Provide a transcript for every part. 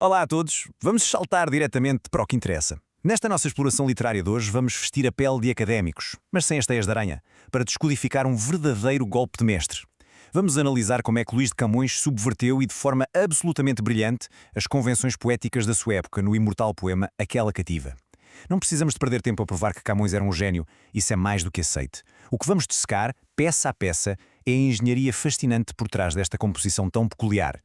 Olá a todos, vamos saltar diretamente para o que interessa. Nesta nossa exploração literária de hoje, vamos vestir a pele de académicos, mas sem as teias de aranha, para descodificar um verdadeiro golpe de mestre. Vamos analisar como é que Luís de Camões subverteu e de forma absolutamente brilhante as convenções poéticas da sua época no imortal poema Aquela Cativa. Não precisamos de perder tempo a provar que Camões era um gênio, isso é mais do que aceite. O que vamos dissecar, peça a peça, é a engenharia fascinante por trás desta composição tão peculiar.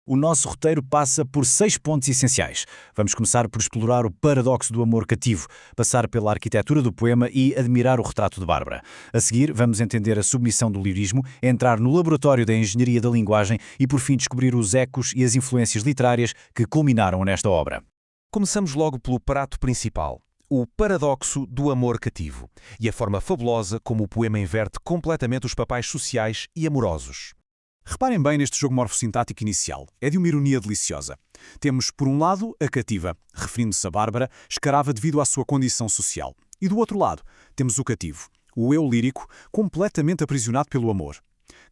O nosso roteiro passa por 6 pontos essenciais. Vamos começar por explorar o paradoxo do amor cativo, passar pela arquitetura do poema e admirar o retrato de Bárbara. A seguir, vamos entender a submissão do lirismo, entrar no laboratório da engenharia da linguagem e, por fim, descobrir os ecos e as influências literárias que culminaram nesta obra. Começamos logo pelo prato principal, o paradoxo do amor cativo, e a forma fabulosa como o poema inverte completamente os papéis sociais e amorosos. Reparem bem neste jogo morfossintático inicial. É de uma ironia deliciosa. Temos, por um lado, a cativa, referindo-se a Bárbara, escrava devido à sua condição social. E do outro lado, temos o cativo, o eu lírico, completamente aprisionado pelo amor.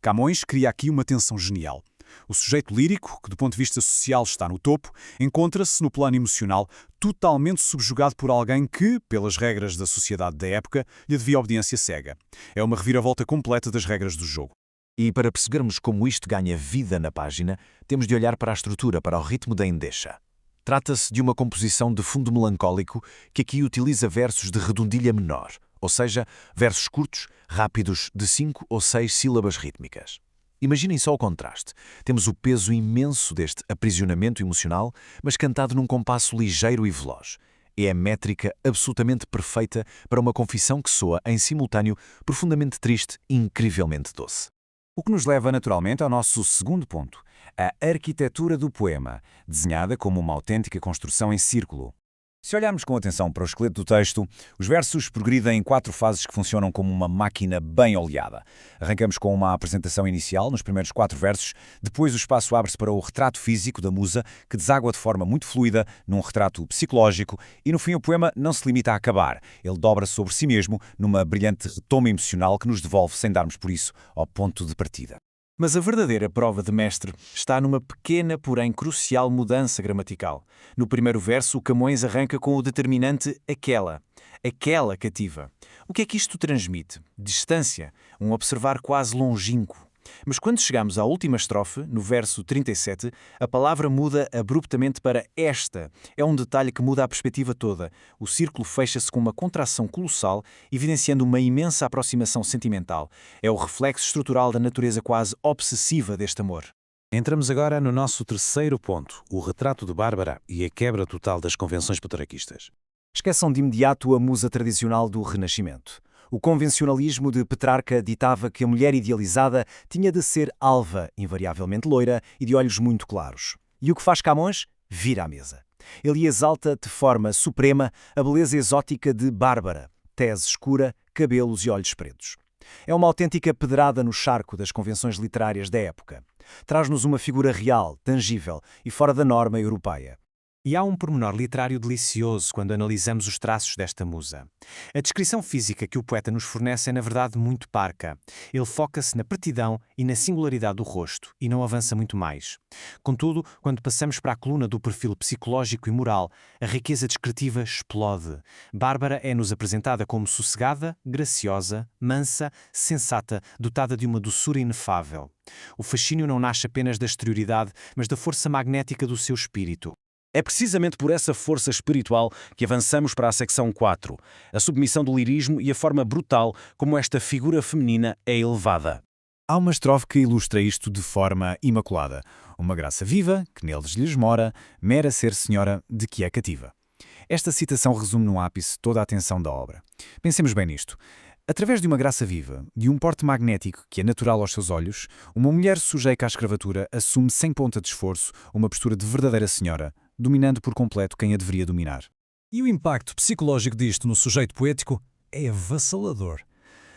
Camões cria aqui uma tensão genial. O sujeito lírico, que do ponto de vista social está no topo, encontra-se no plano emocional totalmente subjugado por alguém que, pelas regras da sociedade da época, lhe devia obediência cega. É uma reviravolta completa das regras do jogo. E para percebermos como isto ganha vida na página, temos de olhar para a estrutura, para o ritmo da endecha. Trata-se de uma composição de fundo melancólico que aqui utiliza versos de redondilha menor, ou seja, versos curtos, rápidos, de 5 ou 6 sílabas rítmicas. Imaginem só o contraste. Temos o peso imenso deste aprisionamento emocional, mas cantado num compasso ligeiro e veloz. É a métrica absolutamente perfeita para uma confissão que soa, em simultâneo, profundamente triste e incrivelmente doce. O que nos leva naturalmente ao nosso segundo ponto, a arquitetura do poema, desenhada como uma autêntica construção em círculo. Se olharmos com atenção para o esqueleto do texto, os versos progridem em 4 fases que funcionam como uma máquina bem oleada. Arrancamos com uma apresentação inicial, nos primeiros 4 versos, depois o espaço abre-se para o retrato físico da musa, que deságua de forma muito fluida num retrato psicológico, e no fim o poema não se limita a acabar. Ele dobra sobre si mesmo numa brilhante retoma emocional que nos devolve, sem darmos por isso, ao ponto de partida. Mas a verdadeira prova de mestre está numa pequena, porém crucial mudança gramatical. No primeiro verso, o Camões arranca com o determinante aquela cativa. O que é que isto transmite? Distância, um observar quase longínquo. Mas quando chegamos à última estrofe, no verso 37, a palavra muda abruptamente para esta. É um detalhe que muda a perspectiva toda. O círculo fecha-se com uma contração colossal, evidenciando uma imensa aproximação sentimental. É o reflexo estrutural da natureza quase obsessiva deste amor. Entramos agora no nosso terceiro ponto, o retrato de Bárbara e a quebra total das convenções petrarquistas. Esqueçam de imediato a musa tradicional do Renascimento. O convencionalismo de Petrarca ditava que a mulher idealizada tinha de ser alva, invariavelmente loira e de olhos muito claros. E o que faz Camões? Vira à mesa. Ele exalta de forma suprema a beleza exótica de Bárbara, tez escura, cabelos e olhos pretos. É uma autêntica pedrada no charco das convenções literárias da época. Traz-nos uma figura real, tangível e fora da norma europeia. E há um pormenor literário delicioso quando analisamos os traços desta musa. A descrição física que o poeta nos fornece é, na verdade, muito parca. Ele foca-se na pretidão e na singularidade do rosto, e não avança muito mais. Contudo, quando passamos para a coluna do perfil psicológico e moral, a riqueza descritiva explode. Bárbara é-nos apresentada como sossegada, graciosa, mansa, sensata, dotada de uma doçura inefável. O fascínio não nasce apenas da exterioridade, mas da força magnética do seu espírito. É precisamente por essa força espiritual que avançamos para a secção 4, a submissão do lirismo e a forma brutal como esta figura feminina é elevada. Há uma estrofe que ilustra isto de forma imaculada. Uma graça viva, que neles lhes mora, mera ser senhora de que é cativa. Esta citação resume no ápice toda a atenção da obra. Pensemos bem nisto. Através de uma graça viva, de um porte magnético que é natural aos seus olhos, uma mulher sujeita à escravatura assume sem ponta de esforço uma postura de verdadeira senhora, dominando por completo quem a deveria dominar. E o impacto psicológico disto no sujeito poético é avassalador.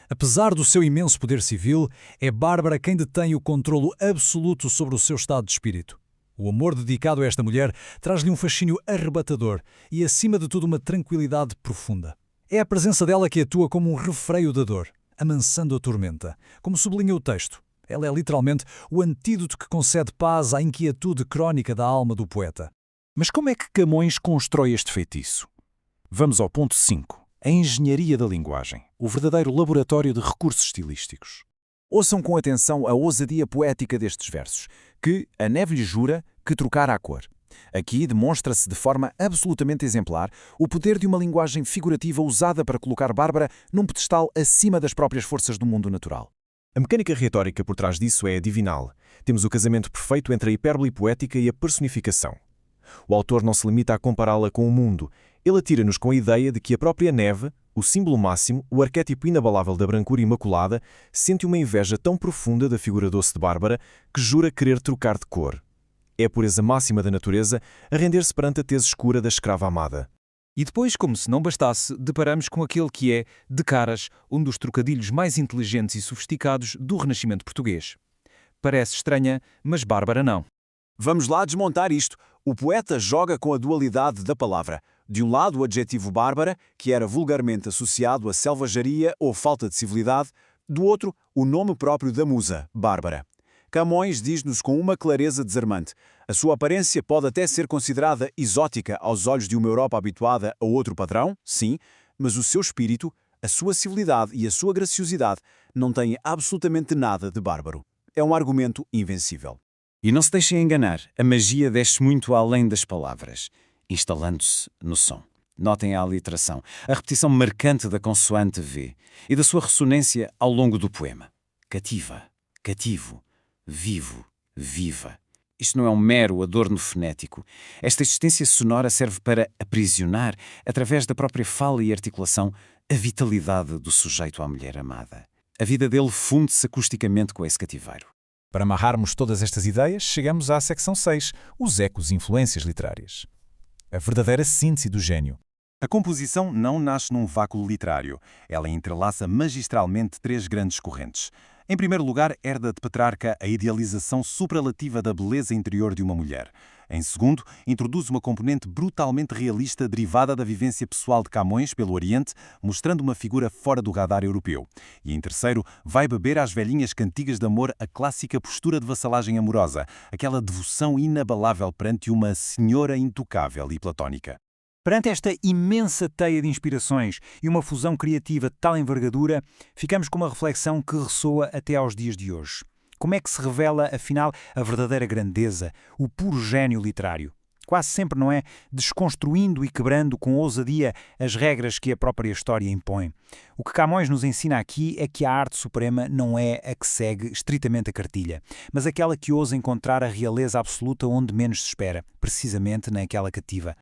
Apesar do seu imenso poder civil, é Bárbara quem detém o controlo absoluto sobre o seu estado de espírito. O amor dedicado a esta mulher traz-lhe um fascínio arrebatador e, acima de tudo, uma tranquilidade profunda. É a presença dela que atua como um refreio da dor, amansando a tormenta. Como sublinha o texto, ela é literalmente o antídoto que concede paz à inquietude crónica da alma do poeta. Mas como é que Camões constrói este feitiço? Vamos ao ponto 5. A engenharia da linguagem, o verdadeiro laboratório de recursos estilísticos. Ouçam com atenção a ousadia poética destes versos, que a neve lhe jura que trocará a cor. Aqui demonstra-se de forma absolutamente exemplar o poder de uma linguagem figurativa usada para colocar Bárbara num pedestal acima das próprias forças do mundo natural. A mecânica retórica por trás disso é divinal. Temos o casamento perfeito entre a hipérbole poética e a personificação. O autor não se limita a compará-la com o mundo. Ele atira-nos com a ideia de que a própria neve, o símbolo máximo, o arquétipo inabalável da brancura imaculada, sente uma inveja tão profunda da figura doce de Bárbara que jura querer trocar de cor. É a pureza máxima da natureza a render-se perante a tez escura da escrava amada. E depois, como se não bastasse, deparamos com aquele que é, de caras, um dos trocadilhos mais inteligentes e sofisticados do Renascimento português. Parece estranha, mas Bárbara não. Vamos lá desmontar isto. O poeta joga com a dualidade da palavra. De um lado, o adjetivo Bárbara, que era vulgarmente associado a selvageria ou falta de civilidade. Do outro, o nome próprio da musa, Bárbara. Camões diz-nos com uma clareza desarmante. A sua aparência pode até ser considerada exótica aos olhos de uma Europa habituada a outro padrão, sim, mas o seu espírito, a sua civilidade e a sua graciosidade não têm absolutamente nada de bárbaro. É um argumento invencível. E não se deixem enganar, a magia desce muito além das palavras, instalando-se no som. Notem a aliteração, a repetição marcante da consoante V e da sua ressonância ao longo do poema. Cativa, cativo, vivo, viva. Isto não é um mero adorno fonético. Esta existência sonora serve para aprisionar, através da própria fala e articulação, a vitalidade do sujeito à mulher amada. A vida dele funde-se acusticamente com esse cativeiro. Para amarrarmos todas estas ideias, chegamos à secção 6, os ecos e influências literárias. A verdadeira síntese do gênio. A composição não nasce num vácuo literário. Ela entrelaça magistralmente três grandes correntes. Em primeiro lugar, herda de Petrarca a idealização superlativa da beleza interior de uma mulher. Em segundo, introduz uma componente brutalmente realista derivada da vivência pessoal de Camões pelo Oriente, mostrando uma figura fora do radar europeu. E em terceiro, vai beber às velhinhas cantigas de amor a clássica postura de vassalagem amorosa, aquela devoção inabalável perante uma senhora intocável e platónica. Perante esta imensa teia de inspirações e uma fusão criativa de tal envergadura, ficamos com uma reflexão que ressoa até aos dias de hoje. Como é que se revela, afinal, a verdadeira grandeza, o puro gênio literário? Quase sempre, não é? Desconstruindo e quebrando com ousadia as regras que a própria história impõe. O que Camões nos ensina aqui é que a arte suprema não é a que segue estritamente a cartilha, mas aquela que ousa encontrar a realeza absoluta onde menos se espera, precisamente naquela cativa.